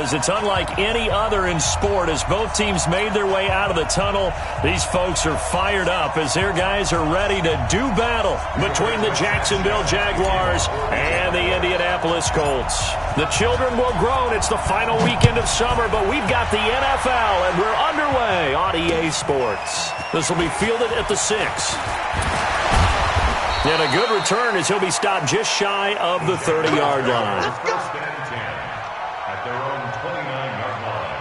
because it's unlike any other in sport. As both teams made their way out of the tunnel, these folks are fired up as their guys are ready to do battle between the Jacksonville Jaguars and the Indianapolis Colts. The children will groan. It's the final weekend of summer, but we've got the NFL, and we're underway on EA Sports. This will be fielded at the 6. And a good return as he'll be stopped just shy of the 30-yard line. First and 10 at their own 29-yard line.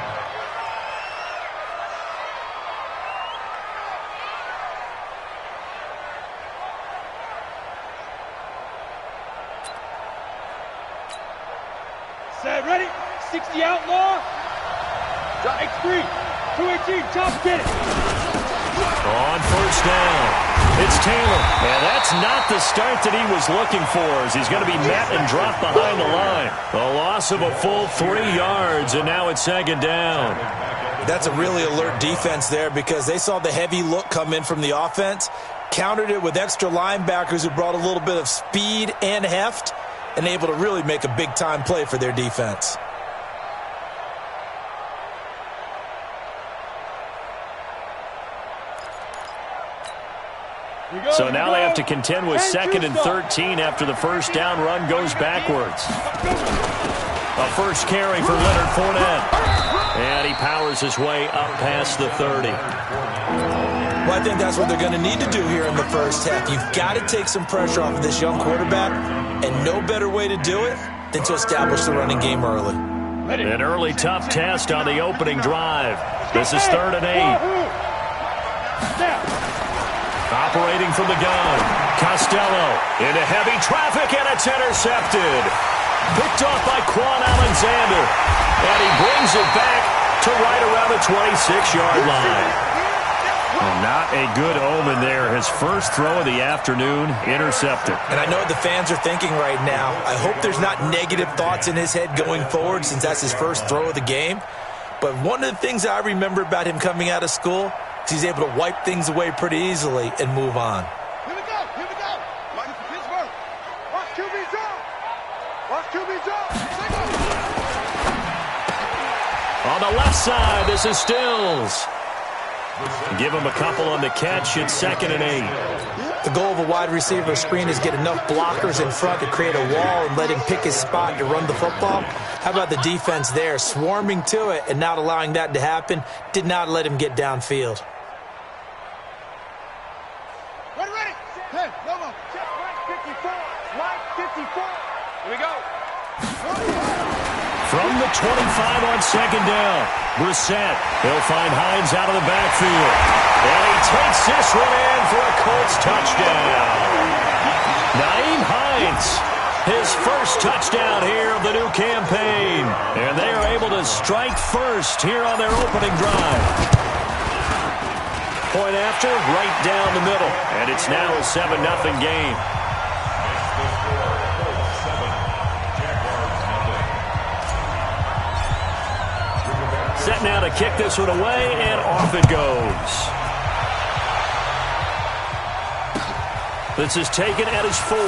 Set, ready? 60 outlaw. Drop X3. 218, chop, get it. On first down. It's Taylor, and that's not the start that he was looking for, as he's going to be met and dropped behind the line. A loss of a full 3 yards, and now it's second down. That's a really alert defense there because they saw the heavy look come in from the offense, countered it with extra linebackers who brought a little bit of speed and heft, and able to really make a big-time play for their defense. So now they have to contend with 2nd and 13 after the first down run goes backwards. A first carry for Leonard Fournette. And he powers his way up past the 30. Well, I think that's what they're going to need to do here in the first half. You've got to take some pressure off of this young quarterback, and no better way to do it than to establish the running game early. An early tough test on the opening drive. This is 3rd and 8. Operating from the gun, Costello into heavy traffic, and it's intercepted. Picked off by Quan Alexander, and he brings it back to right around the 26-yard line. Well, not a good omen there. His first throw of the afternoon, intercepted. And I know what the fans are thinking right now. I hope there's not negative thoughts in his head going forward since that's his first throw of the game. But one of the things I remember about him coming out of school, he's able to wipe things away pretty easily and move on. Here we go, here we go. Watch Pittsburgh. Watch QB drop. Watch QB drop. On the left side, this is Stills. Give him a couple on the catch. It's 2nd and 8. The goal of a wide receiver screen is get enough blockers in front to create a wall and let him pick his spot to run the football. How about the defense there, swarming to it and not allowing that to happen? Did not let him get downfield. Ready. Hey, no more. Check right 54. Right 54. Here we go. From the 25 on 2nd down, Brissett. He'll find Hines out of the backfield. And he takes this one in for a Colts touchdown. Nyheim Hines, his first touchdown here of the new campaign. And they are able to strike first here on their opening drive. Point after, right down the middle. And it's now a 7-0 game. Set now to kick this one away, and off it goes. This is taken at his 4.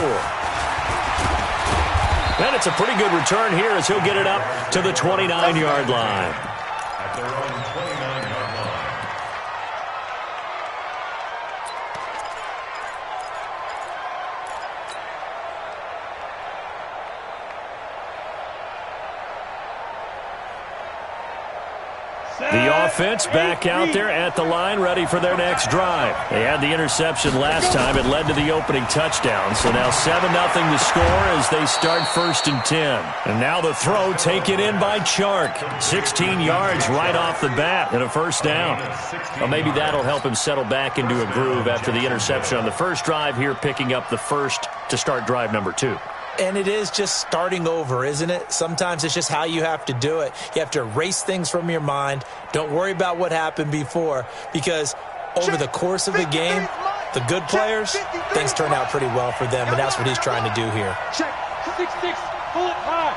And it's a pretty good return here as he'll get it up to the 29-yard line. At their own 29-yard line. The offense back out there at the line, ready for their next drive. They had the interception last time. It led to the opening touchdown. So now 7-0 to score as they start 1st and 10. And now the throw taken in by Chark. 16 yards right off the bat and a first down. Well, maybe that'll help him settle back into a groove after the interception on the first drive here, picking up the first to start drive number 2. And it is just starting over, isn't it? Sometimes it's just how you have to do it. You have to erase things from your mind. Don't worry about what happened before, because over the course of the game, the good players, things turn out pretty well for them, and that's what he's trying to do here. Check. 6-6. Pull it high.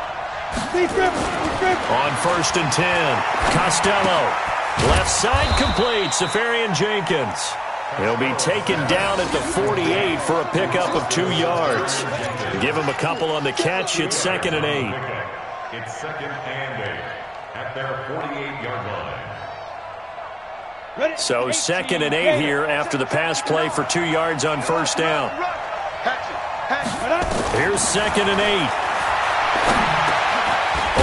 On 1st and 10, Costello. Left side complete, Safarian Jenkins. He'll be taken down at the 48 for a pickup of 2 yards. Give him a couple on the catch. It's 2nd and 8. It's 2nd and 8. at their 48-yard line. So 2nd and 8 here after the pass play for 2 yards on first down. Here's 2nd and 8.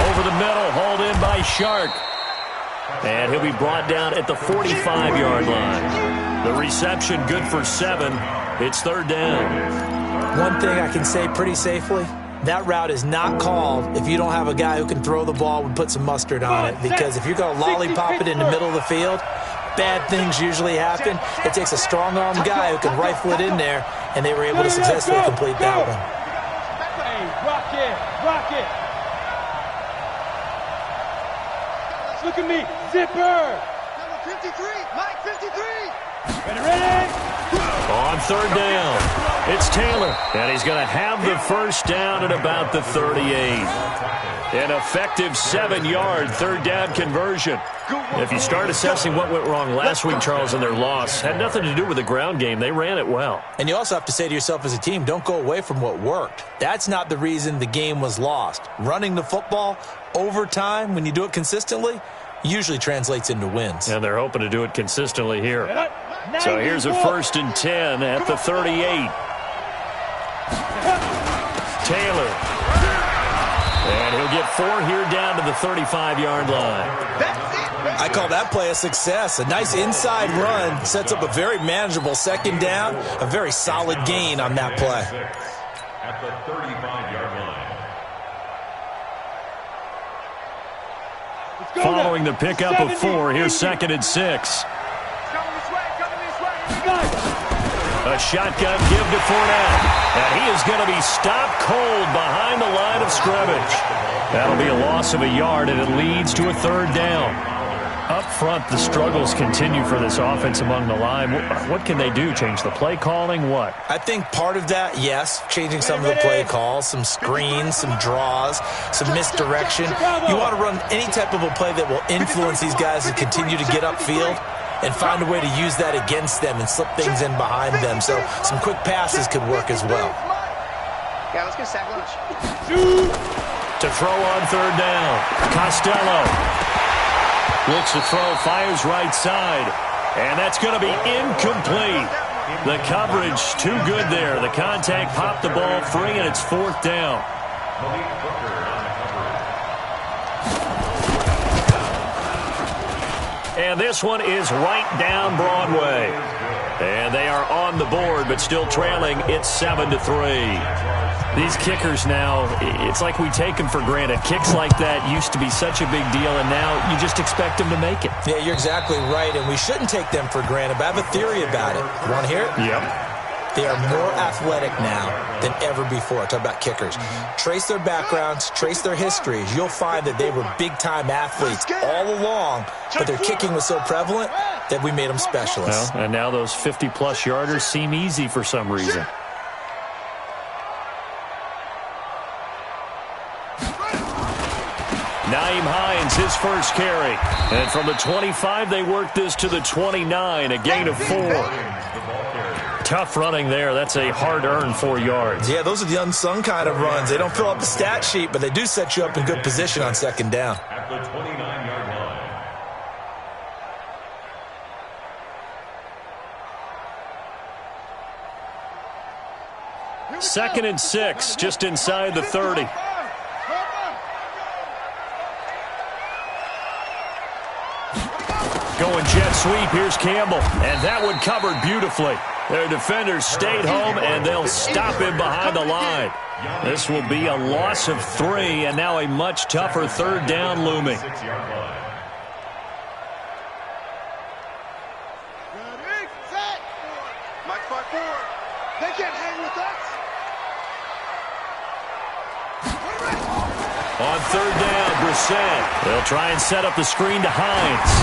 Over the middle, hauled in by Shark. And he'll be brought down at the 45-yard line. The reception good for 7. It's 3rd down. One thing I can say pretty safely, that route is not called if you don't have a guy who can throw the ball and put some mustard on it. Because if you're going to lollipop it in the middle of the field, bad things usually happen. It takes a strong-armed guy who can rifle it in there, and they were able to successfully complete that one. Hey, rock it, rock it. Look at me, zipper. Number 53, Mike 53. Ready? On 3rd down, it's Taylor, and he's going to have the first down at about the 38. An effective 7-yard 3rd down conversion. If you start assessing what went wrong last week, Charles, in their loss, had nothing to do with the ground game. They ran it well. And you also have to say to yourself as a team, don't go away from what worked. That's not the reason the game was lost. Running the football over time, when you do it consistently, usually translates into wins. And they're hoping to do it consistently here. So here's a 1st and 10 at the 38. Taylor. And he'll get 4 here down to the 35-yard line. I call that play a success. A nice inside run sets up a very manageable 2nd down, a very solid gain on that play. At the 35-yard line. Following the pickup of 4, here's 2nd and 6. A shotgun give to Fournette. And he is going to be stopped cold behind the line of scrimmage. That'll be a loss of a yard, and it leads to a 3rd down. Up front, the struggles continue for this offense among the line. What can they do? Change the play calling? What? I think part of that, yes, changing some of the play calls, some screens, some draws, some misdirection. You want to run any type of a play that will influence these guys to continue to get upfield and find a way to use that against them and slip things in behind them. So some quick passes could work as well. Yeah, let's get sack lunch. To throw on 3rd down, Costello looks to throw, fires right side, and that's going to be incomplete. The coverage too good there. The contact popped the ball free, and it's 4th down. And this one is right down Broadway. And they are on the board, but still trailing. It's 7-3. These kickers now, it's like we take them for granted. Kicks like that used to be such a big deal, and now you just expect them to make it. Yeah, you're exactly right, and we shouldn't take them for granted, but I have a theory about it. You want to hear it? Yep. They are more athletic now than ever before. Talk about kickers. Trace their backgrounds, trace their histories. You'll find that they were big-time athletes all along, but their kicking was so prevalent that we made them specialists. Well, and now those 50-plus yarders seem easy for some reason. Naeem Hines, his first carry. And from the 25, they work this to the 29, a gain of 4. Tough running there. That's a hard-earned 4 yards. Yeah, those are the unsung kind of runs. They don't fill up the stat sheet, but they do set you up in good position on 2nd down. At the 29-yard line. 2nd and 6, just inside the 30. Going jet sweep, here's Campbell. And that one covered beautifully. Their defenders stayed home, and they'll stop him behind the line. This will be a loss of 3, and now a much tougher 3rd down looming. Mike 5-4. They can't hang with us. On 3rd down, Brissett. They'll try and set up the screen to Hines.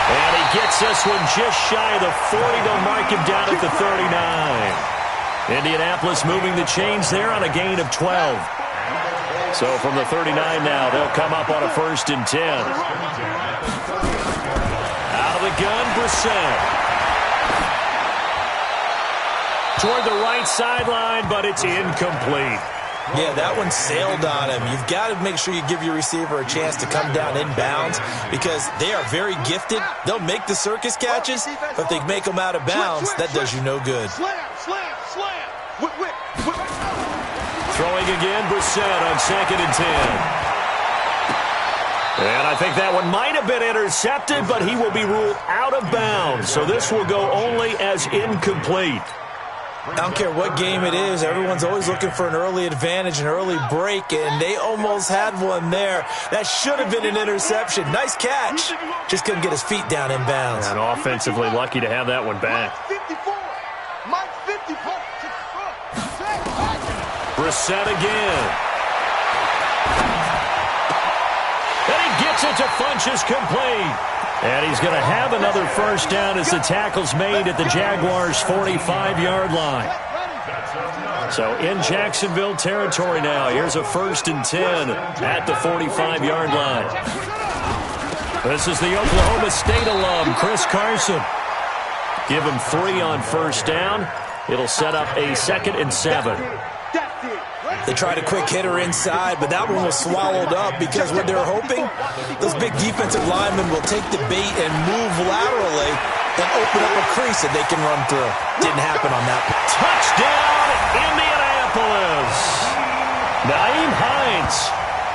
And he gets this one just shy of the 40. They'll mark him down at the 39. Indianapolis moving the chains there on a gain of 12. So from the 39 now, they'll come up on a 1st and 10. Out of the gun, Brissett. Toward the right sideline, but it's incomplete. Yeah, that one sailed on him. You've got to make sure you give your receiver a chance to come down inbounds because they are very gifted. They'll make the circus catches, but if they make them out of bounds, that does you no good. Slam, slam, slam. Whip, whip, whip. Throwing again, Brissett on 2nd and 10. And I think that one might have been intercepted, but he will be ruled out of bounds. So this will go only as incomplete. I don't care what game it is. Everyone's always looking for an early advantage, an early break, and they almost had one there. That should have been an interception. Nice catch. Just couldn't get his feet down in bounds. And offensively lucky to have that one back. Mike 54. Brissett again. And he gets it to Funchess complete. And he's going to have another first down as the tackle's made at the Jaguars' 45-yard line. So in Jacksonville territory now. Here's a 1st and 10 at the 45-yard line. This is the Oklahoma State alum, Chris Carson. Give him 3 on first down. It'll set up a 2nd and 7. They tried a quick hitter inside, but that one was swallowed up because what they were hoping, those big defensive linemen will take the bait and move laterally and open up a crease that they can run through. Didn't happen on that one. Touchdown, Indianapolis! Nyheim Hines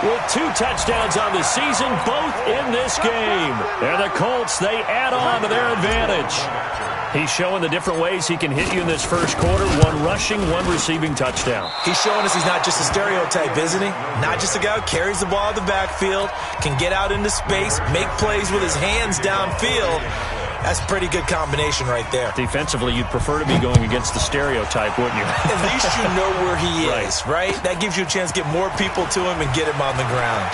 with 2 touchdowns on the season, both in this game. And the Colts, they add on to their advantage. He's showing the different ways he can hit you in this first quarter. 1 rushing, 1 receiving touchdown. He's showing us he's not just a stereotype, isn't he? Not just a guy who carries the ball in the backfield, can get out into space, make plays with his hands downfield. That's a pretty good combination right there. Defensively, you'd prefer to be going against the stereotype, wouldn't you? At least you know where he is, right? That gives you a chance to get more people to him and get him on the ground.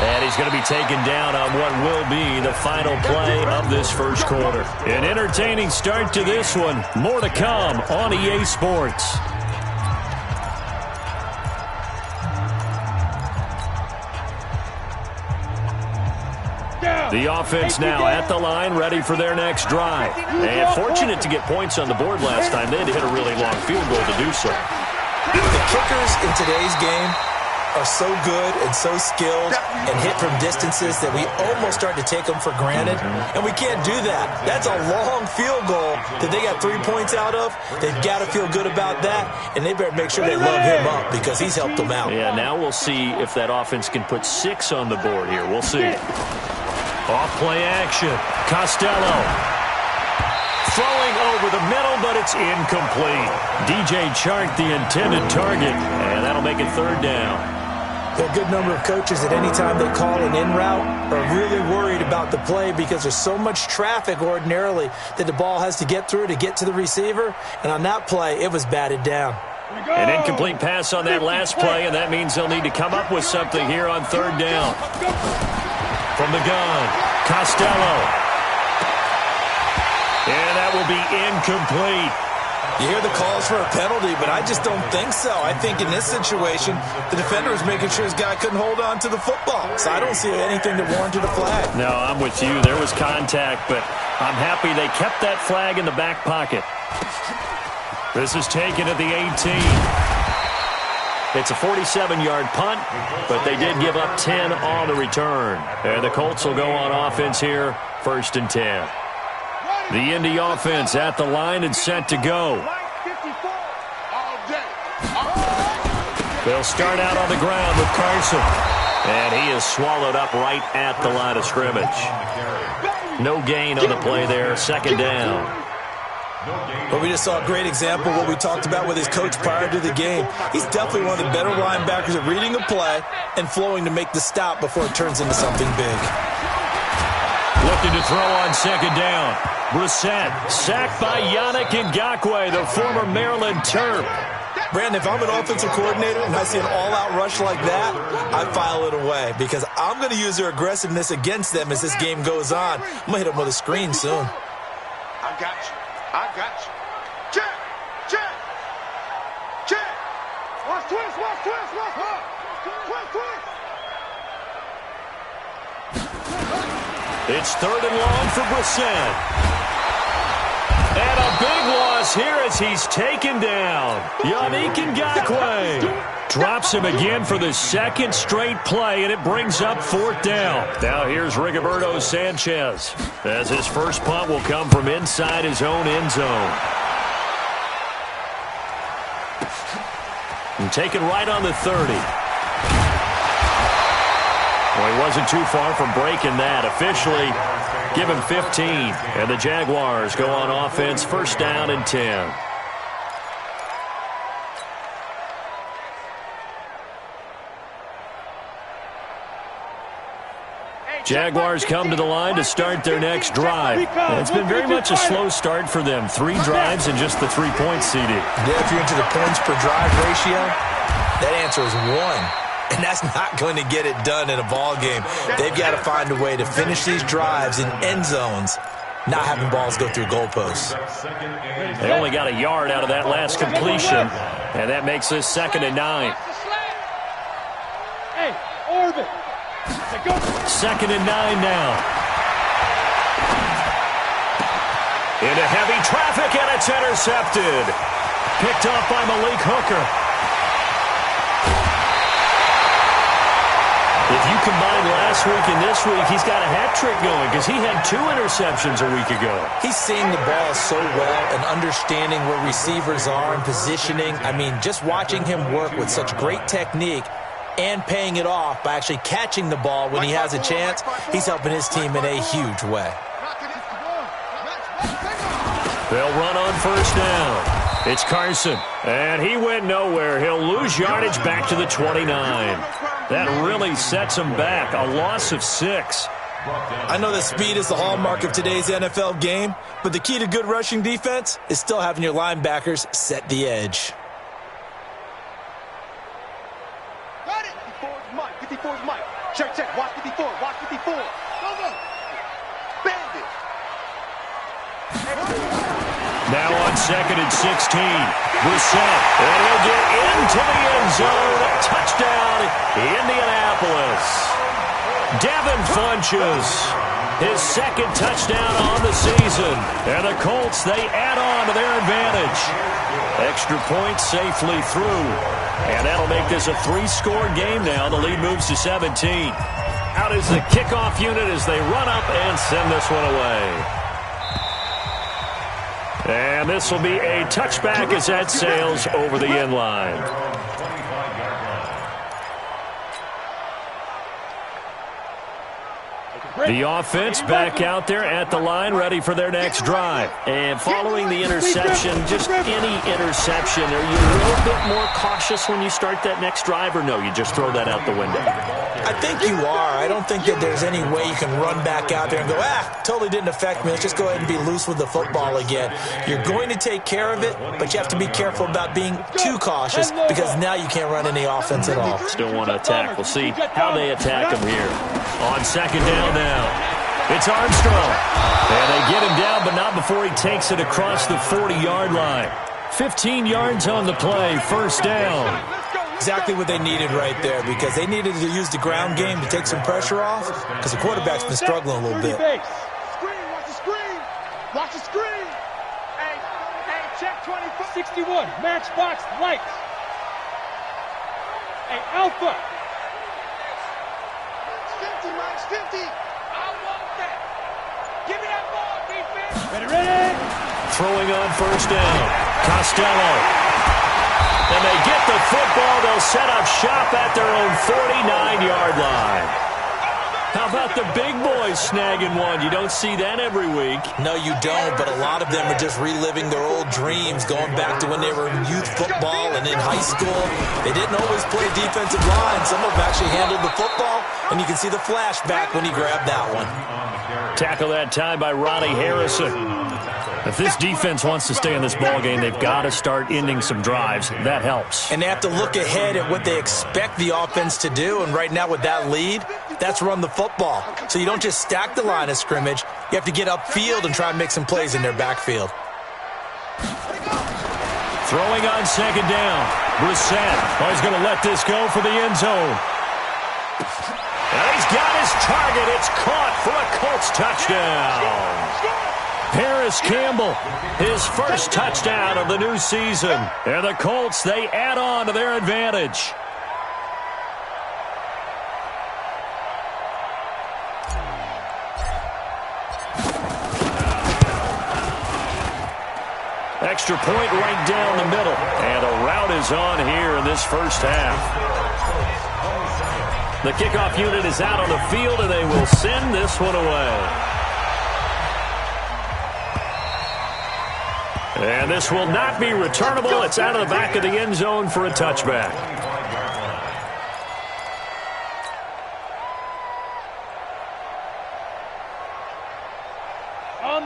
And he's going to be taken down on what will be the final play of this first quarter. An entertaining start to this one. More to come on EA Sports. The offense now at the line, ready for their next drive. And fortunate to get points on the board last time. They had to hit a really long field goal to do so. The kickers in today's game are so good and so skilled and hit from distances that we almost start to take them for granted. And we can't do that. That's a long field goal that they got 3 points out of. They've got to feel good about that, and they better make sure they love him up because he's helped them out. Yeah, now we'll see if that offense can put 6 on the board here. We'll see. Off play action. Costello. Throwing over the middle, but it's incomplete. DJ Chark, the intended target, and that'll make it 3rd down. There are a good number of coaches that any time they call an in route are really worried about the play because there's so much traffic ordinarily that the ball has to get through to get to the receiver. And on that play, it was batted down. An incomplete pass on that last play, and that means they'll need to come up with something here on 3rd down. From the gun, Costello. And that will be incomplete. You hear the calls for a penalty, but I just don't think so. I think in this situation, the defender was making sure his guy couldn't hold on to the football. So I don't see anything that warranted a flag. No, I'm with you. There was contact, but I'm happy they kept that flag in the back pocket. This is taken at the 18. It's a 47-yard punt, but they did give up 10 on the return. And the Colts will go on offense here, 1st and 10. The Indy offense at the line and set to go. They'll start out on the ground with Carson. And he is swallowed up right at the line of scrimmage. No gain on the play there, 2nd down. But we just saw a great example of what we talked about with his coach prior to the game. He's definitely one of the better linebackers at reading a play and flowing to make the stop before it turns into something big. Looking to throw on 2nd down. Brissett, sacked by Yannick Ngakoue, the former Maryland Terp. Brandon, if I'm an offensive coordinator and I see an all-out rush like that, I file it away because I'm going to use their aggressiveness against them as this game goes on. I'm going to hit them with a screen soon. I got you. I got you. Check. Check. Check. Watch twist. Watch twist. Watch twist. Twist. It's 3rd and long for Brissett. And a big one loss here as he's taken down. Yannick Ngakoue drops him again for the second straight play, and it brings up 4th down. Now here's Rigoberto Sanchez as his first punt will come from inside his own end zone. And taken right on the 30. Well, he wasn't too far from breaking that. Officially, give him 15. And the Jaguars go on offense, 1st down and 10. Jaguars come to the line to start their next drive. It's been very much a slow start for them. 3 drives and just the 3 points, CD. Yeah, if you're into the points per drive ratio, that answer is 1. And that's not going to get it done in a ball game. They've got to find a way to finish these drives in end zones, not having balls go through goalposts. They only got a yard out of that last completion, and that makes this 2nd and 9. Hey, Orbit. 2nd and 9 now. Into heavy traffic, and it's intercepted. Picked off by Malik Hooker. If you combine last week and this week, he's got a hat trick going because he had 2 interceptions a week ago. He's seeing the ball so well and understanding where receivers are and positioning. I mean, just watching him work with such great technique and paying it off by actually catching the ball when he has a chance, he's helping his team in a huge way. They'll run on 1st down. It's Carson, and he went nowhere. He'll lose yardage back to the 29. That really sets him back, a loss of 6. I know that speed is the hallmark of today's NFL game, but the key to good rushing defense is still having your linebackers set the edge. Got it. 54's Mike. 54's Mike. Check. Watch 54. Watch 54. Go. Bandit. Now on 2nd and 16. Brissett. And he'll get into the end zone. Touchdown, Indianapolis. Devin Funches. His 2nd touchdown on the season. And the Colts, they add on to their advantage. Extra point safely through. And that'll make this a 3-score game now. The lead moves to 17. Out is the kickoff unit as they run up and send this one away. And this will be a touchback as that sails over the end line. The offense back out there at the line, ready for their next drive. And following the interception, just any interception, are you a little bit more cautious when you start that next drive, or no, you just throw that out the window? I think you are. I don't think that there's any way you can run back out there and go, totally didn't affect me. Let's just go ahead and be loose with the football again. You're going to take care of it, but you have to be careful about being too cautious because now you can't run any offense at all. Still want to attack. We'll see how they attack him here. On 2nd down now. It's Armstrong. And they get him down, but not before he takes it across the 40-yard line. 15 yards on the play, 1st down. Exactly what they needed right there because they needed to use the ground game to take some pressure off because the quarterback's been struggling a little bit. Screen, watch the screen. Watch the screen. Hey, check 24. 61, matchbox lights. Hey, Alpha. 50, Max, 50. I want that. Give me that ball, defense. Ready? Throwing on 1st down. Costello. And they get the football. They'll set up shop at their own 49-yard line. How about the big boys snagging one? You don't see that every week. No, you don't, but a lot of them are just reliving their old dreams, going back to when they were in youth football and in high school. They didn't always play defensive line. Some of them actually handled the football, and you can see the flashback when he grabbed that one. Tackle that time by Ronnie Harrison. If this defense wants to stay in this ballgame, they've got to start ending some drives. That helps. And they have to look ahead at what they expect the offense to do. And right now with that lead, that's run the football. So you don't just stack the line of scrimmage. You have to get upfield and try and make some plays in their backfield. Throwing on 2nd down. Brissett. He's going to let this go for the end zone. And he's got his target. It's caught for a Colts touchdown. Paris Campbell, his first touchdown of the new season. And the Colts, they add on to their advantage. Extra point right down the middle. And a rout is on here in this first half. The kickoff unit is out on the field, and they will send this one away. And this will not be returnable. It's out of the back of the end zone for a touchback.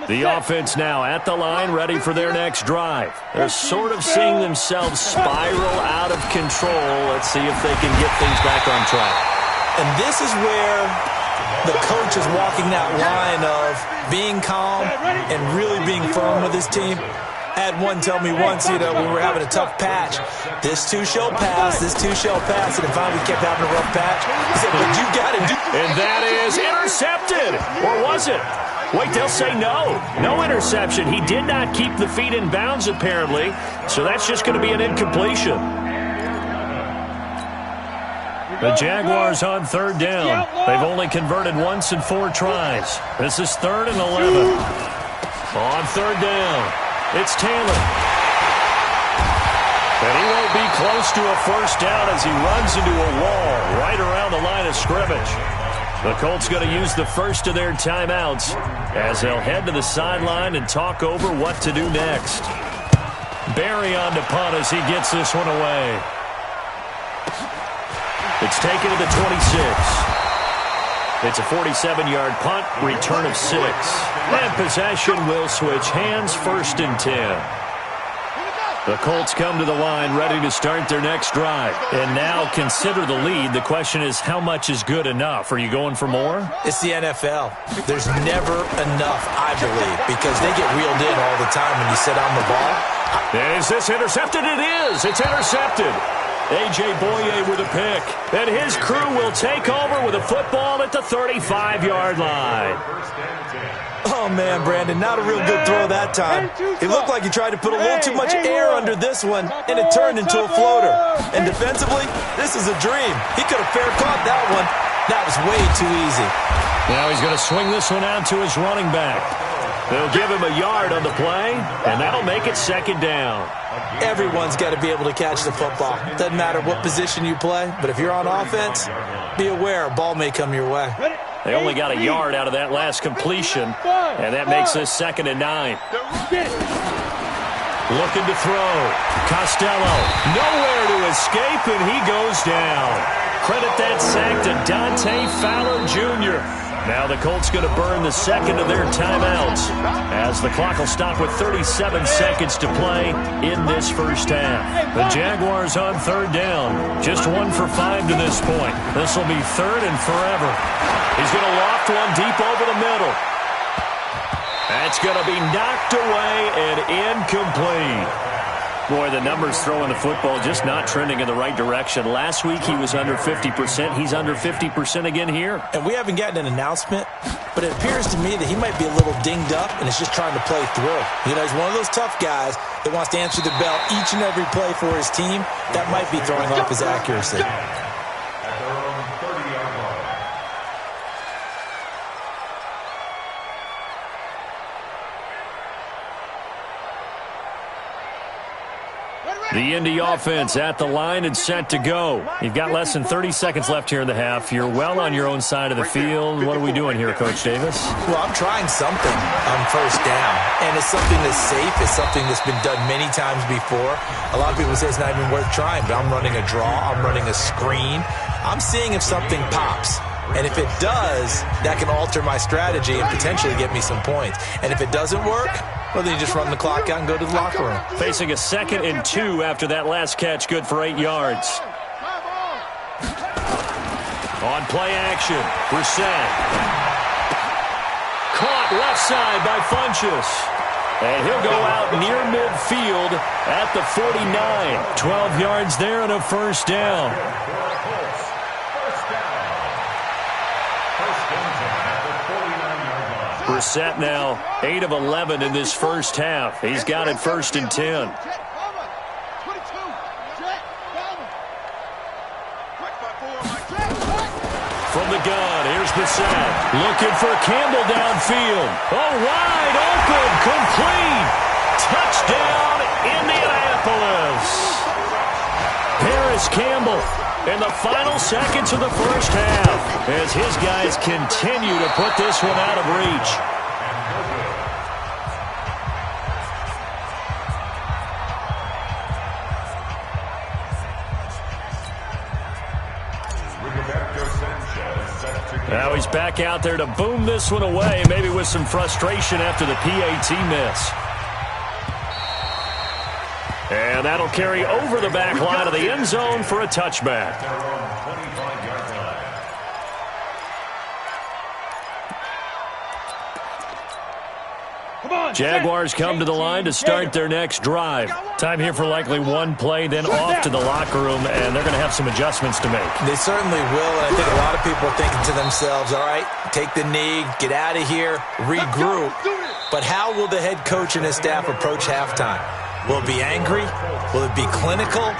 The offense now at the line, ready for their next drive. They're sort of seeing themselves spiral out of control. Let's see if they can get things back on track. And this is where the coach is walking that line of being calm and really being firm with his team. I had one tell me once, we were having a tough patch. This too shall pass, this too shall pass. And finally we kept having a rough patch. He said, but you got to do. And that is intercepted. Or was it? Wait, they'll say no. No interception. He did not keep the feet in bounds, apparently. So that's just going to be an incompletion. The Jaguars on third down. They've only converted once in 4 tries. This is 3rd and 11. On third down, it's Taylor. And he won't be close to a first down as he runs into a wall right around the line of scrimmage. The Colts going to use the first of their timeouts as they'll head to the sideline and talk over what to do next. Barry on to punt as he gets this one away. It's taken to the 26. It's a 47-yard punt, return of 6. And possession will switch hands, 1st and 10. The Colts come to the line ready to start their next drive. And now consider the lead. The question is, how much is good enough? Are you going for more? It's the NFL. There's never enough, I believe, because they get reeled in all the time when you sit on the ball. And is this intercepted? It is. It's intercepted. A.J. Boye with a pick. And his crew will take over with a football at the 35-yard line. Oh, man, Brandon, not a real good throw that time. It looked like he tried to put a little too much air under this one, and it turned into a floater. And defensively, this is a dream. He could have fair caught that one. That was way too easy. Now he's going to swing this one out to his running back. They'll give him a yard on the play, and that'll make it 2nd down. Everyone's got to be able to catch the football. Doesn't matter what position you play, but if you're on offense, be aware a ball may come your way. They only got a yard out of that last completion, and that makes this 2nd and 9. Looking to throw. Costello, nowhere to escape, and he goes down. Credit that sack to Dante Fowler Jr. Now the Colts going to burn the 2nd of their timeouts as the clock will stop with 37 seconds to play in this first half. The Jaguars on 3rd down. Just 1 for 5 to this point. This will be 3rd and forever. He's going to loft one deep over the middle. That's going to be knocked away and incomplete. Boy, the numbers throwing the football just not trending in the right direction. Last week he was under 50%. He's under 50% again here. And we haven't gotten an announcement, but it appears to me that he might be a little dinged up and is just trying to play through. He's one of those tough guys that wants to answer the bell each and every play for his team. That might be throwing off his accuracy. The Indy offense at the line and set to go. You've got less than 30 seconds left here in the half. You're well on your own side of the field. What are we doing here, Coach Davis? Well, I'm trying something on 1st down, and it's something that's safe. It's something that's been done many times before. A lot of people say it's not even worth trying, but I'm running a draw. I'm running a screen. I'm seeing if something pops. And if it does, that can alter my strategy and potentially get me some points. And if it doesn't work, well, then you just run the clock out and go to the locker room. Facing a 2nd and 2 after that last catch, good for 8 yards. On play action, Brissett. Caught left side by Funchess. And he'll go out near midfield at the 49. 12 yards there and a 1st down. Brissett now 8 of 11 in this first half. He's got it 1st and 10. From the gun, here's Brissett. Looking for Campbell downfield. Oh, wide open, complete. Touchdown, Indianapolis. Paris Campbell in the final seconds of the first half as his guys continue to put this one out of reach. Now he's back out there to boom this one away, maybe with some frustration after the PAT miss. And that'll carry over the back line of the end zone for a touchback. Jaguars come to the line to start their next drive. Time here for likely one play, then off to the locker room, and they're going to have some adjustments to make. They certainly will, and I think a lot of people are thinking to themselves, all right, take the knee, get out of here, regroup. But how will the head coach and his staff approach halftime? Will it be angry? Will it be clinical?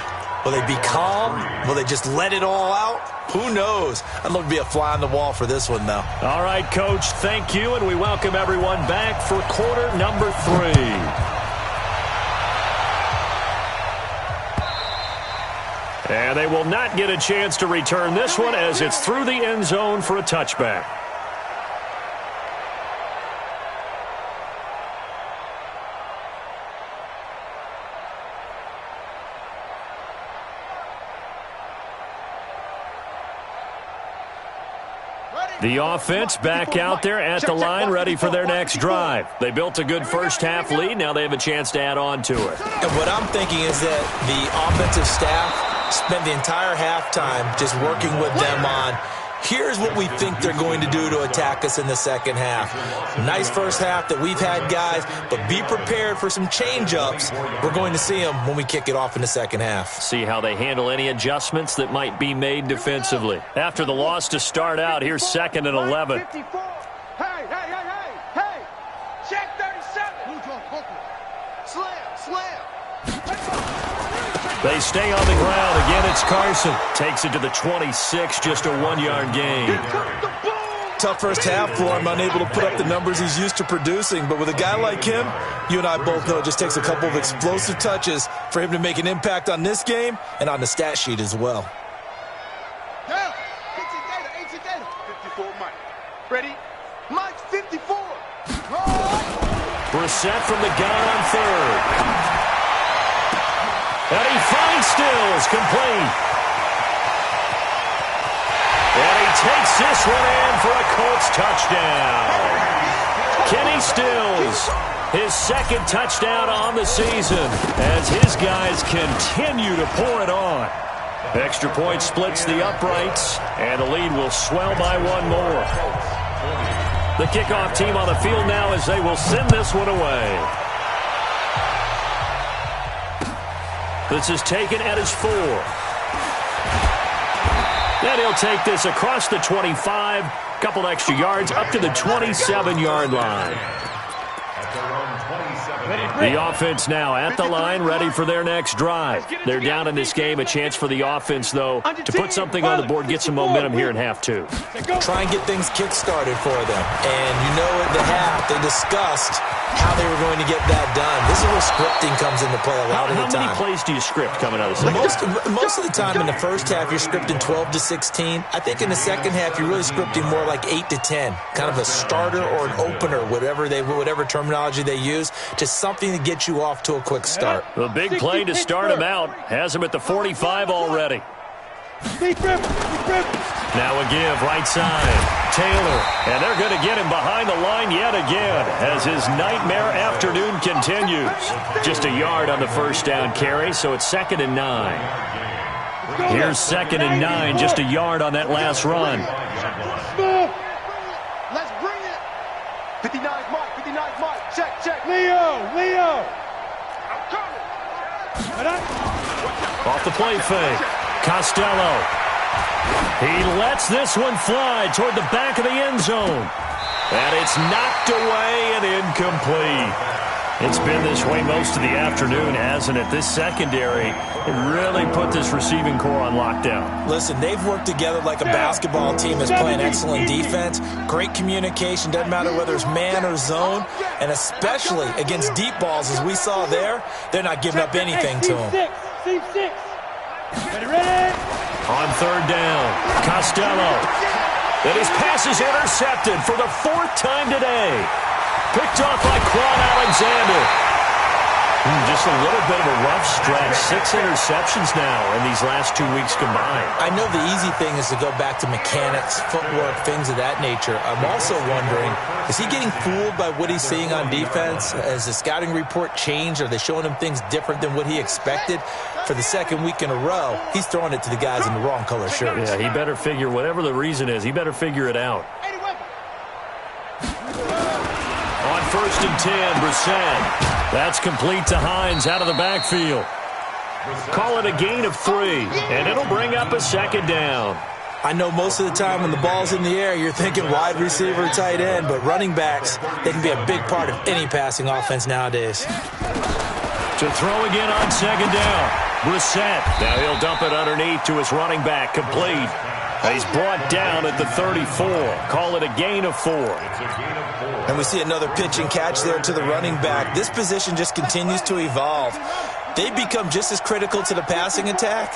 Will they be calm? Will they just let it all out? Who knows? I'd love to be a fly on the wall for this one, though. All right, Coach, thank you, and we welcome everyone back for quarter number 3. And they will not get a chance to return this one as it's through the end zone for a touchback. The offense back out there at the line, ready for their next drive. They built a good first half lead. Now they have a chance to add on to it. And what I'm thinking is that the offensive staff spent the entire halftime just working with them on, here's what we think they're going to do to attack us in the second half. Nice first half that we've had, guys, but be prepared for some change-ups. We're going to see them when we kick it off in the second half. See how they handle any adjustments that might be made defensively. After the loss to start out, here's 2nd and 11. Hey, check 37. Slam. They stay on the ground. Again, it's Carson. Takes it to the 26, just a 1-yard gain. Tough first half for him, unable to put up the numbers he's used to producing. But with a guy like him, you and I both know it just takes a couple of explosive touches for him to make an impact on this game and on the stat sheet as well. Down. 54, Mike. Ready? Mike, 54. Brissett from the gun on 3rd. And he finds Stills, complete. And he takes this one in for a Colts touchdown. Kenny Stills, his 2nd touchdown on the season as his guys continue to pour it on. Extra point splits the uprights, and the lead will swell by one more. The kickoff team on the field now as they will send this one away. This is taken at his 4. And he'll take this across the 25. Couple extra yards up to the 27-yard line. The offense now at the line, ready for their next drive. They're down in this game. A chance for the offense, though, to put something on the board, get some momentum here in half 2. Try and get things kick-started for them. And you know at the half, they discussed how they were going to get that done. This is where scripting comes into play a lot of the time. How many plays do you script coming out of the second? Most of the time in the first half, you're scripting 12 to 16. I think in the second half, you're really scripting more like 8 to 10. Kind of a starter or an opener, whatever terminology they use. Just something to get you off to a quick start. The big play to start him out. Has him at the 45 already. Now a give, right side. Taylor, and they're going to get him behind the line yet again as his nightmare afternoon continues. Just a yard on the first down carry, so it's 2nd and 9. Here's 2nd and 9, just a yard on that last run. Let's bring it. 59 Mike. Check. Leo. I'm coming. Off the play fake. Costello. He lets this one fly toward the back of the end zone. And it's knocked away and incomplete. It's been this way most of the afternoon, hasn't it? This secondary really put this receiving core on lockdown. Listen, they've worked together like a basketball team that's playing excellent defense. Great communication, doesn't matter whether it's man or zone. And especially against deep balls, as we saw there, they're not giving up anything to them. Ready. On third down, Costello. And his pass is intercepted for the 4th time today. Picked off by Quan Alexander. Just a little bit of a rough stretch. 6 interceptions now in these last 2 weeks combined. I know the easy thing is to go back to mechanics, footwork, things of that nature. I'm also wondering, is he getting fooled by what he's seeing on defense? Has the scouting report changed? Are they showing him things different than what he expected? For the 2nd week in a row, he's throwing it to the guys in the wrong color shirts. Yeah, he better figure, whatever the reason is, he better figure it out. On 1st and 10, Brissett. That's complete to Hines out of the backfield. Call it a gain of 3, and it'll bring up a 2nd down. I know most of the time when the ball's in the air, you're thinking wide receiver, tight end, but running backs, they can be a big part of any passing offense nowadays. To throw again on 2nd down. Brissett. Now he'll dump it underneath to his running back. Complete. He's brought down at the 34. Call it a gain of 4. And we see another pitch and catch there to the running back. This position just continues to evolve. They become just as critical to the passing attack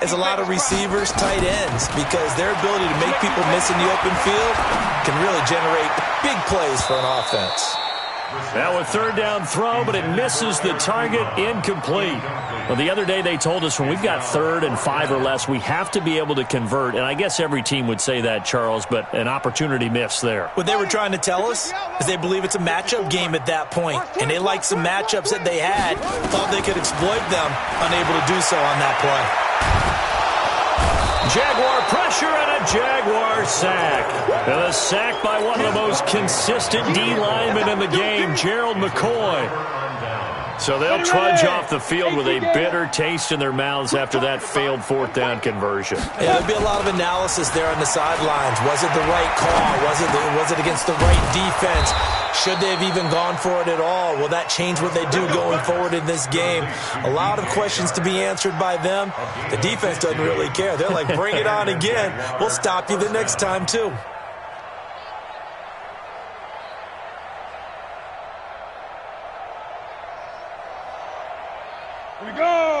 as a lot of receivers, tight ends, because their ability to make people miss in the open field can really generate big plays for an offense. Now a 3rd down throw, but it misses the target, incomplete. Well, the other day they told us when we've got 3rd and 5 or less, we have to be able to convert. And I guess every team would say that, Charles, but an opportunity missed there. What they were trying to tell us is they believe it's a matchup game at that point. And they liked some matchups that they had, thought they could exploit them, unable to do so on that play. Jaguar pressure and a Jaguar sack. And a sack by one of the most consistent D linemen in the game, Gerald McCoy. So they'll trudge off the field with a bitter taste in their mouths after that failed 4th down conversion. Yeah, there'll be a lot of analysis there on the sidelines. Was it the right call? Was it against the right defense? Should they have even gone for it at all? Will that change what they do going forward in this game? A lot of questions to be answered by them. The defense doesn't really care. They're like, bring it on again. We'll stop you the next time, too.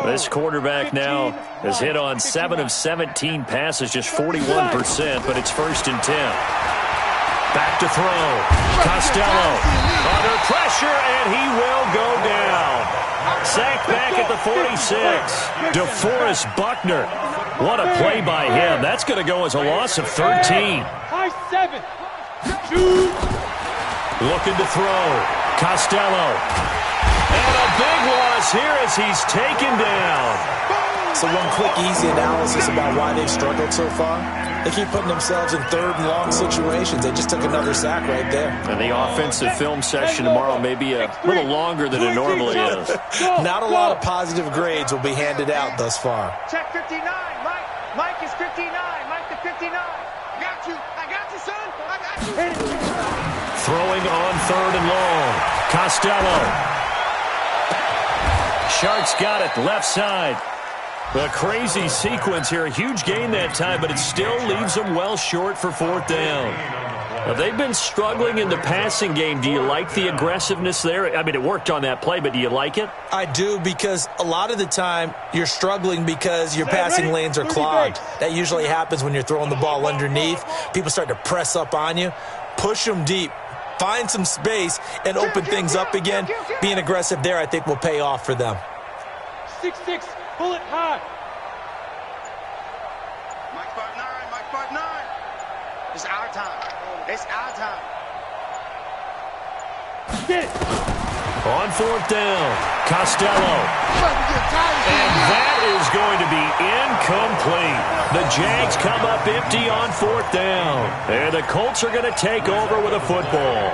This quarterback now has hit on 7 of 17 passes, just 41%, but it's 1st and 10. Back to throw. Costello under pressure, and he will go down. Sacked back at the 46. DeForest Buckner. What a play by him. That's going to go as a loss of 13. High 7. 2. Looking to throw. Costello. And a big loss here as he's taken down. So one quick, easy analysis about why they've struggled so far. They keep putting themselves in 3rd and long situations. They just took another sack right there. And the offensive film session tomorrow may be a little longer than it normally is. Not a lot of positive grades will be handed out thus far. Check 59, Mike. Mike is 59. Mike the 59. I got you, son. I got you. Throwing on 3rd and long. Costello. Sharks got it, left side. A crazy sequence here. A huge gain that time, but it still leaves them well short for 4th down. Now, they've been struggling in the passing game. Do you like the aggressiveness there? I mean, it worked on that play, but do you like it? I do, because a lot of the time you're struggling because your passing lanes are clogged. That usually happens when you're throwing the ball underneath. People start to press up on you. Push them deep. Find some space and open things up again. Being aggressive there, I think, will pay off for them. 6-6, pull it high. Mike 5-9, Mike 5-9. It's our time. It's our time. Get it. On 4th down, Costello. And that is going to be incomplete. The Jags come up empty on 4th down. And the Colts are going to take over with a football.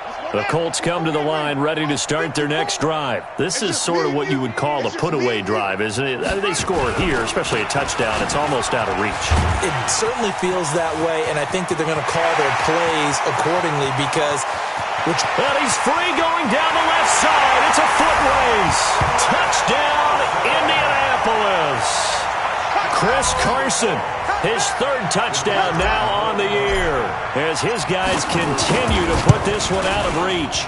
Let's go. The Colts come to the line ready to start their next drive. This is sort of what you would call a put-away drive, isn't it? They score here, especially a touchdown. It's almost out of reach. It certainly feels that way, and I think that they're going to call their plays accordingly because... And he's free going down the left side. It's a foot race. Touchdown, Indianapolis. Chris Carson, his third touchdown now on the year as his guys continue to put this one out of reach.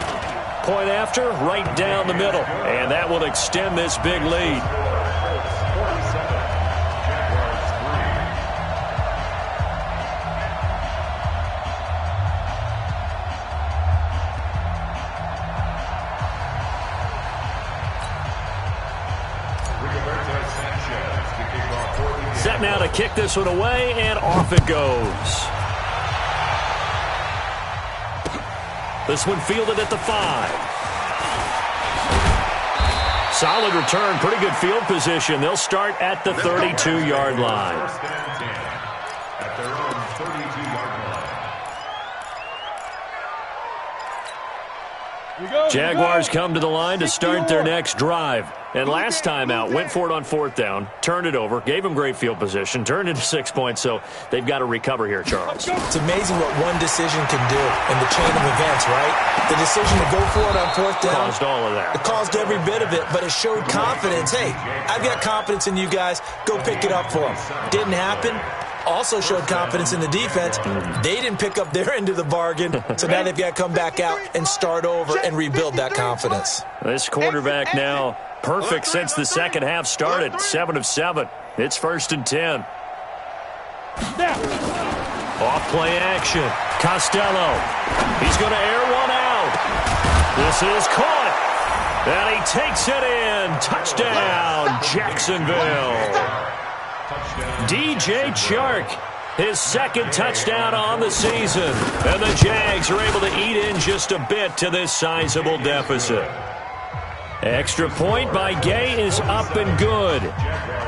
Point after, right down the middle, and that will extend this big lead. Set now to kick this one away, and off it goes. This one fielded at the 5. Solid return, pretty good field position. They'll start at the 32-yard line. At their own 32-yard line. Jaguars come to the line to start their next drive. And last time out, went for it on fourth down, turned it over, gave them great field position, turned into 6 points, so they've got to recover here, Charles. It's amazing what one decision can do in the chain of events, right? The decision to go for it on fourth down. Caused all of that. It caused every bit of it, but it showed confidence. Hey, I've got confidence in you guys. Go pick it up for them. Didn't happen. Also showed confidence in the defense. They didn't pick up their end of the bargain, so now they've got to come back out and start over and rebuild that confidence. This quarterback now perfect since the second half started. 7 of 7. It's 1st and 10. Off play action. Costello. He's going to air one out. This is caught. And he takes it in. Touchdown, Jacksonville. DJ Chark, his second touchdown on the season. And the Jags are able to eat in just a bit to this sizable deficit. Extra point by Gay is up and good.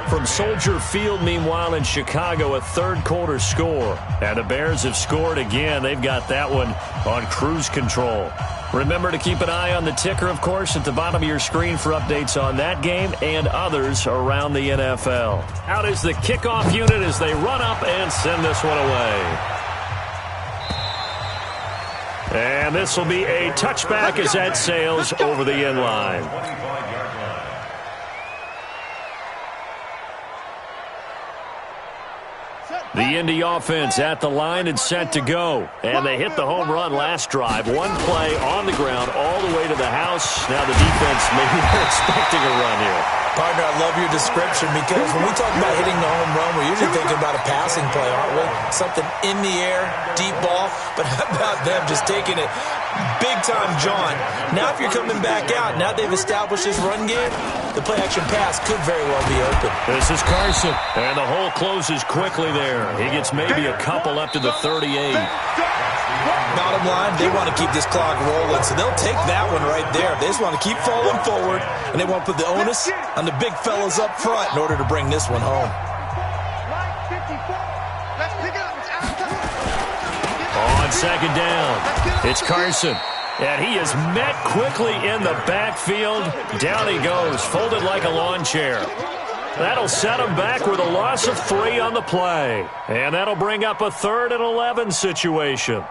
From Soldier Field, meanwhile, in Chicago, a third-quarter score. And the Bears have scored again. They've got that one on cruise control. Remember to keep an eye on the ticker, of course, at the bottom of your screen for updates on that game and others around the NFL. Out is the kickoff unit as they run up and send this one away. And this will be a touchback as that sails over the end line. The Indy offense at the line and set to go. And they hit the home run last drive. One play on the ground all the way to the house. Now the defense maybe they're expecting a run here. Partner, I love your description because when we talk about hitting the home run, we're usually thinking about a passing play, aren't we? Something in the air, deep ball. But how about them just taking it big-time, John? Now if you're coming back out, now they've established this run game, the play-action pass could very well be open. This is Carson, and the hole closes quickly there. He gets maybe a couple up to the 38. Bottom line, they want to keep this clock rolling, so they'll take that one right there. They just want to keep falling forward, and they want to put the onus on the big fellas up front in order to bring this one home. On second down, it's Carson. And he is met quickly in the backfield. Down he goes, folded like a lawn chair. That'll set him back with a loss of 3 on the play. And that'll bring up a 3rd and 11 situation.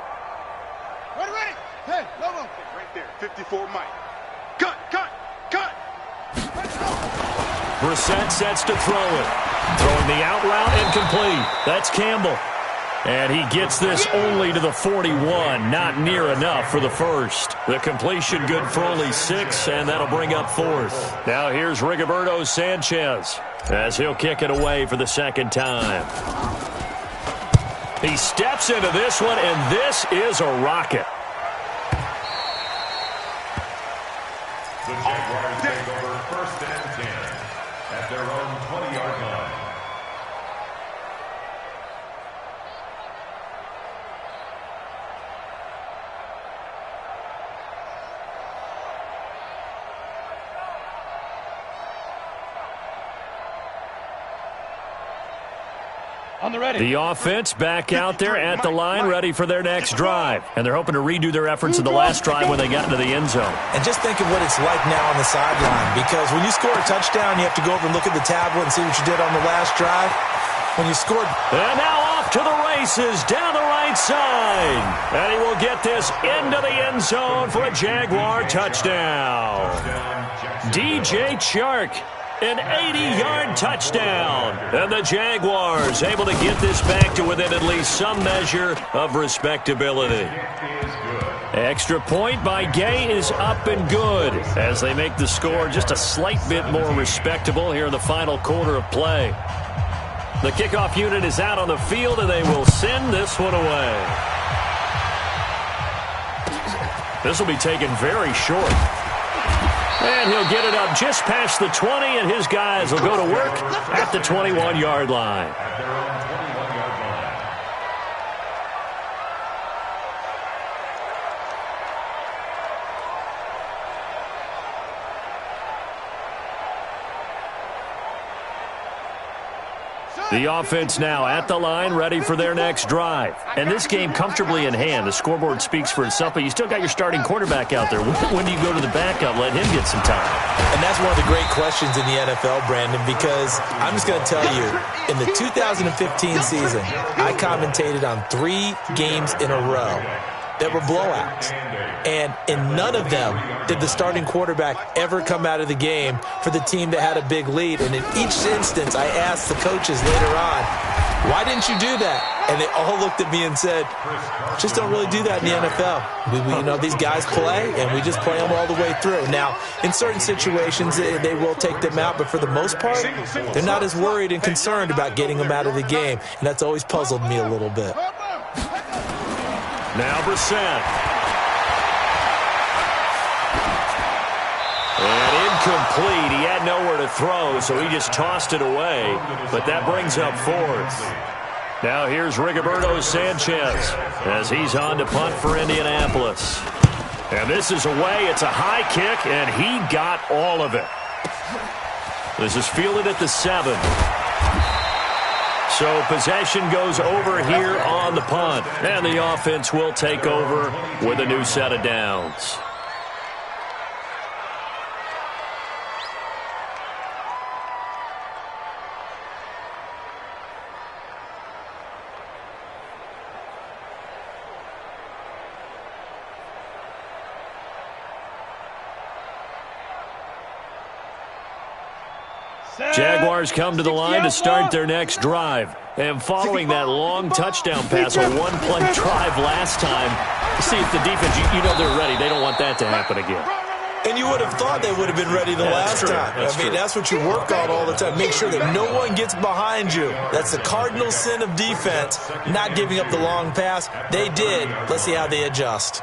Ready. Hey, no. Right there, 54 Mike. Cut. Brissett sets to throw it. Throwing the out route incomplete. That's Campbell. And he gets this only to the 41. Not near enough for the first. The completion good for only 6, and that'll bring up 4th. Now here's Rigoberto Sanchez as he'll kick it away for the second time. He steps into this one, and this is a rocket. The Jaguars take over 1st and 10 at their own 20-yard line. On the ready. The offense back out there at the line, ready for their next drive. And they're hoping to redo their efforts in the last drive when they got into the end zone. And just think of what it's like now on the sideline, because when you score a touchdown, you have to go over and look at the tablet and see what you did on the last drive. When you scored... And now off to the races down the right side. And he will get this into the end zone for a Jaguar touchdown. DJ Chark. An 80-yard touchdown. And the Jaguars able to get this back to within at least some measure of respectability. Extra point by Gay is up and good as they make the score just a slight bit more respectable here in the final quarter of play. The kickoff unit is out on the field, and they will send this one away. This will be taken very short. And he'll get it up just past the 20, and his guys will go to work at the 21-yard line. At their own 21-yard line. The offense now at the line, ready for their next drive. And this game comfortably in hand. The scoreboard speaks for itself, but you still got your starting quarterback out there. When do you go to the backup, let him get some time? And that's one of the great questions in the NFL, Brandon, because I'm just going to tell you, in the 2015 season, I commentated on 3 games in a row that were blowouts. And in none of them did the starting quarterback ever come out of the game for the team that had a big lead. And in each instance, I asked the coaches later on, why didn't you do that? And they all looked at me and said, just don't really do that in the NFL. You know, these guys play, and we just play them all the way through. Now, in certain situations, they will take them out, but for the most part, they're not as worried and concerned about getting them out of the game. And that's always puzzled me a little bit. Now Brissett. And incomplete. He had nowhere to throw, so he just tossed it away. But that brings up 4th. Now here's Rigoberto Sanchez as he's on to punt for Indianapolis. And this is away. It's a high kick, and he got all of it. This is fielded at the 7. So possession goes over here on the punt. And the offense will take over with a new set of downs. Jaguars come to the line to start their next drive. And following that long touchdown pass, a one-play drive last time, see if the defense, you know they're ready. They don't want that to happen again. And you would have thought they would have been ready the last time. I mean, that's what you work on all the time. Make sure that no one gets behind you. That's the cardinal sin of defense, not giving up the long pass. They did. Let's see how they adjust.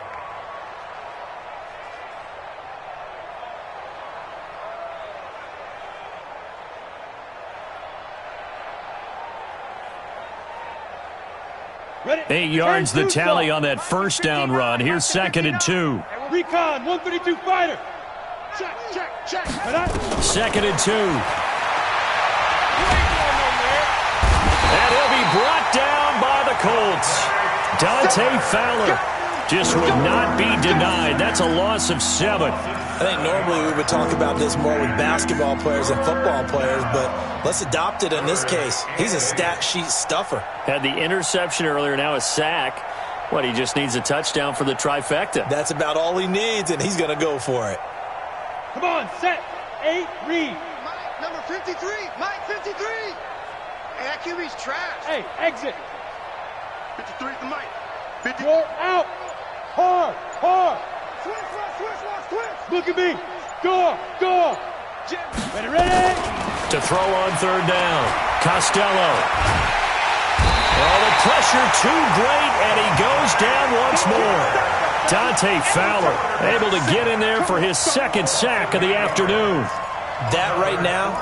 Ready. 8 yards the tally on that first down run. Here's 2nd and 2. Recon, 132 fighter. Check, check, check. 2nd and 2. And he'll be brought down by the Colts. Dante Fowler just would not be denied. That's a loss of 7. I think normally we would talk about this more with basketball players and football players, but let's adopt it in this case. He's a stat sheet stuffer. Had the interception earlier, now a sack. What, he just needs a touchdown for the trifecta. That's about all he needs, and he's going to go for it. Come on, set, 8, read. Mike, number 53. Mike, 53. Hey, that QB's trash. Hey, exit. 53 to Mike. 50. You're out. Hard, hard. Switch, switch, switch. Look at me. Go, go. Ready, ready. To throw on 3rd down. Costello. Oh, the pressure too great, and he goes down once more. Dante Fowler able to get in there for his 2nd sack of the afternoon. That right now,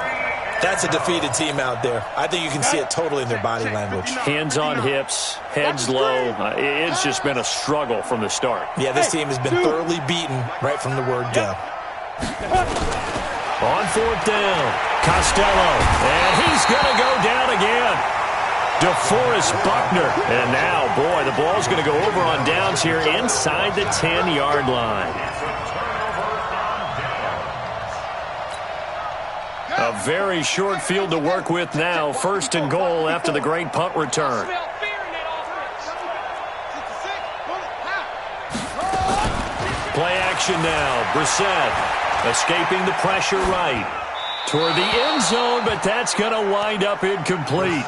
that's a defeated team out there. I think you can see it totally in their body language. Hands on hips, heads low. It's just been a struggle from the start. Yeah, this team has been thoroughly beaten right from the word go. On 4th down, Costello, and he's going to go down again. DeForest Buckner. And now, boy, the ball's going to go over on downs here inside the 10-yard line. A very short field to work with now. First and goal after the great punt return. Play action now. Brissett escaping the pressure right. Toward the end zone, but that's going to wind up incomplete.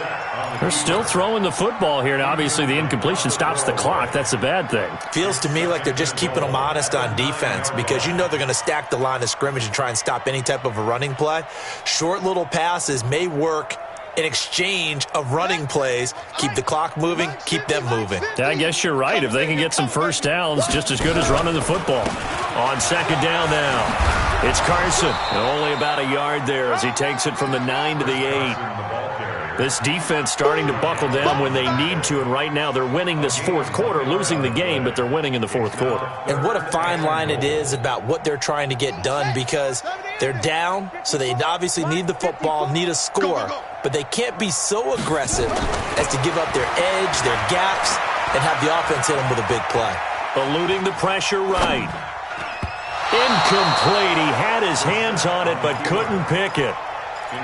They're still throwing the football here, and obviously the incompletion stops the clock. That's a bad thing. Feels to me like they're just keeping them honest on defense because you know they're going to stack the line of scrimmage and try and stop any type of a running play. Short little passes may work in exchange of running plays. Keep the clock moving, keep them moving. I guess you're right. If they can get some first downs, just as good as running the football. On second down now. It's Carson, only about a yard there as he takes it from the 9 to the 8. This defense starting to buckle down when they need to, and right now they're winning this fourth quarter, losing the game, but they're winning in the fourth quarter. And what a fine line it is about what they're trying to get done because they're down, so they obviously need the football, need a score, but they can't be so aggressive as to give up their edge, their gaps, and have the offense hit them with a big play. Eluding the pressure right. Incomplete. He had his hands on it but couldn't pick it.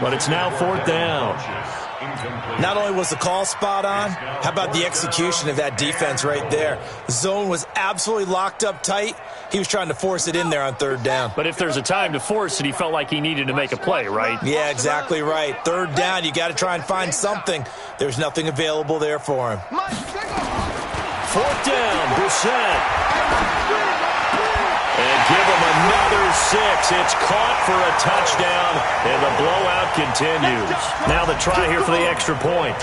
But it's now fourth down. Not only was the call spot on, how about the execution of that defense right there? The zone was absolutely locked up tight. He was trying to force it in there on third down. But if there's a time to force it, he felt like he needed to make a play, right? Yeah, exactly right. Third down, you got to try and find something. There's nothing available there for him. Fourth down, Brissett. And give him another 6. It's caught for a touchdown, and the blowout continues. Now the try here for the extra point.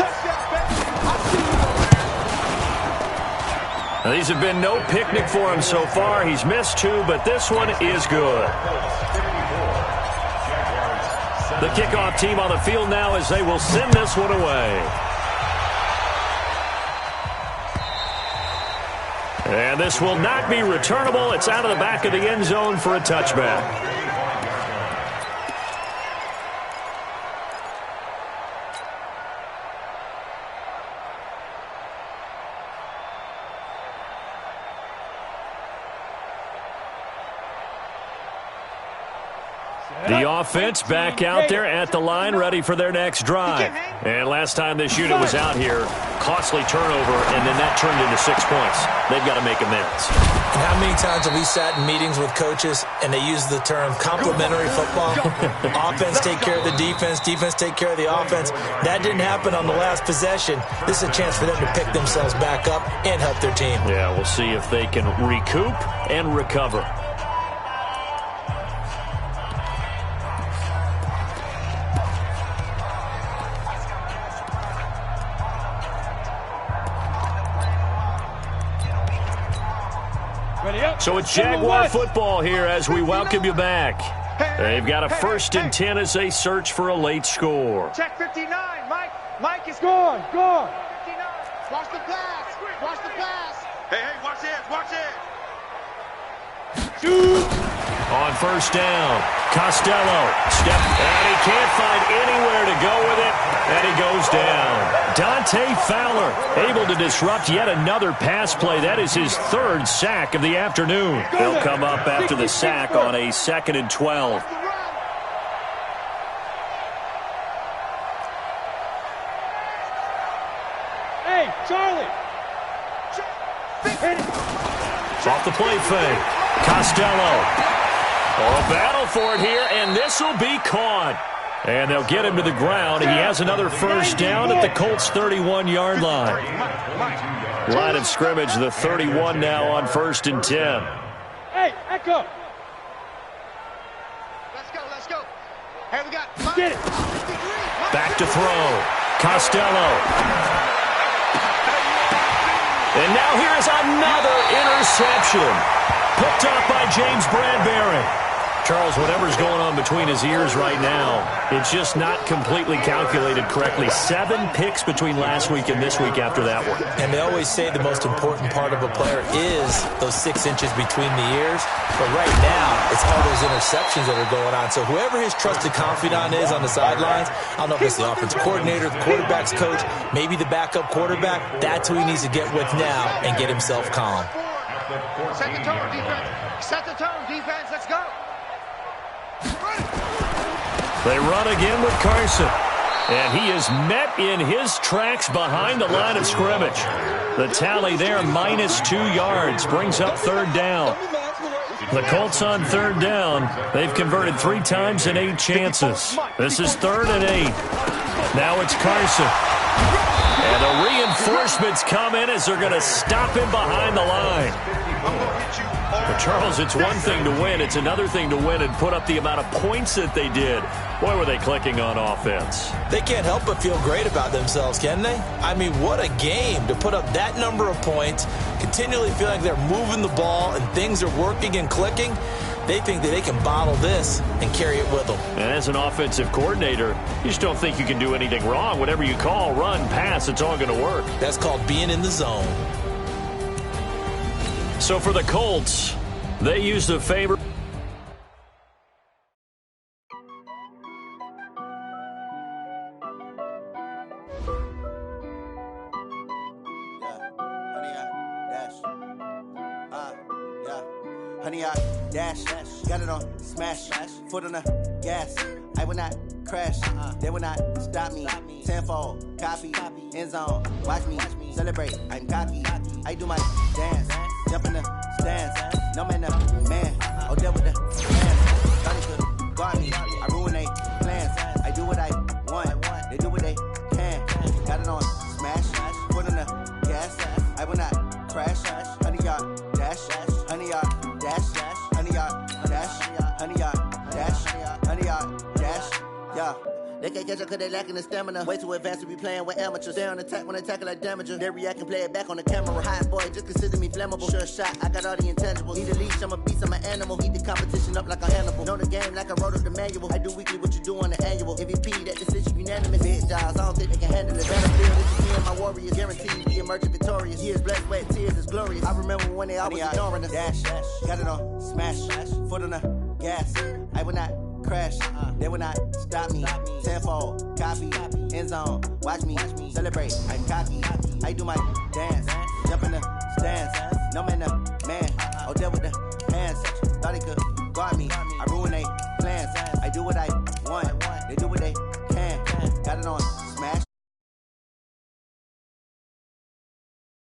Now, these have been no picnic for him so far. He's missed 2, but this one is good. The kickoff team on the field now as they will send this one away. And this will not be returnable. It's out of the back of the end zone for a touchback. The offense back out there at the line, ready for their next drive. And last time this unit was out here, costly turnover, and then that turned into 6 points. They've got to make amends. And how many times have we sat in meetings with coaches and they use the term complementary football? Offense take care of the defense, defense take care of the offense. That didn't happen on the last possession. This is a chance for them to pick themselves back up and help their team. Yeah, we'll see if they can recoup and recover. So it's Jaguar football here as we welcome you back. They've got a 1st and 10 as they search for a late score. Check 59, Mike. Mike is Gone. 59. Watch the pass. Watch the pass. Hey, watch it. Watch it. Shoot. On first down, Costello step, and he can't find anywhere to go with it, and he goes down. Dante Fowler able to disrupt yet another pass play. That is his 3rd sack of the afternoon. He'll come up after the sack on a 2nd and 12. Hey, Charlie. Off the play fake. Costello. A battle for it here, and this will be caught. And they'll get him to the ground. He has another first down at the Colts' 31-yard line. Line of scrimmage, the 31 now on 1st and 10. Hey, Echo. Let's go. Hey, we got Get it. Back to throw. Costello. And now here's another interception. Picked up by James Bradbury. Charles, whatever's going on between his ears right now, it's just not completely calculated correctly. 7 picks between last week and this week after that one. And they always say the most important part of a player is those 6 inches between the ears. But right now, it's all those interceptions that are going on. So whoever his trusted confidant is on the sidelines, I don't know if it's the offensive coordinator, the quarterback's coach, maybe the backup quarterback, that's who he needs to get with now and get himself calm. Set the tone, defense. Set the tone, defense. Let's go. They run again with Carson. And he is met in his tracks behind the line of scrimmage. The tally there, -2 yards, brings up 3rd down. The Colts on 3rd down. They've converted 3 times in 8 chances. This is 3rd and 8. Now it's Carson. And the reinforcements come in as they're going to stop him behind the line. But Charles, it's one thing to win. It's another thing to win and put up the amount of points that they did. Boy, were they clicking on offense. They can't help but feel great about themselves, can they? I mean, what a game to put up that number of points, continually feel like they're moving the ball and things are working and clicking. They think that they can bottle this and carry it with them. And as an offensive coordinator, you just don't think you can do anything wrong. Whatever you call, run, pass, it's all going to work. That's called being in the zone. So for the Colts, they used a favor. Honey, I dash, got it on smash, foot on the gas. I will not crash, they will not stop me. Tenfold, copy, end zone, watch me celebrate. I'm cocky, I do my dance, jump in the stands. No man, oh, there with the hands. Johnny could guard me, I ruin they plans. I do what I want, they do what they can. Got it on smash, foot on the gas. I will not crash, honey, y'all dash, honey, y'all dash, honey, y'all dash, honey, y'all dash, honey, y'all dash, yeah. They can't catch up cause they lacking the stamina. Way too advanced to be playing with amateurs. Stay on attack when they tackle like damager. They react and play it back on the camera. Hot boy, just consider me flammable. Sure shot, I got all the intangibles. Need a leash, I'm a beast, I'm an animal. Eat the competition up like a Hannibal. Know the game like I wrote up the manual. I do weekly what you do on the annual. MVP, that decision unanimous. Big jobs, I don't think they can handle it. Battlefield, this is me and my warriors. Guaranteed be emerging victorious. Years, blood, sweat, tears, is glorious. I remember when they always ignoring us. Dash, got it on smash, foot on the gas. I will not crash, they will not stop me. Tenfold, copy, end zone, watch me celebrate. I'm cocky, I do my dance, jump in the stands. No man, oh, there with the hands. Thought he could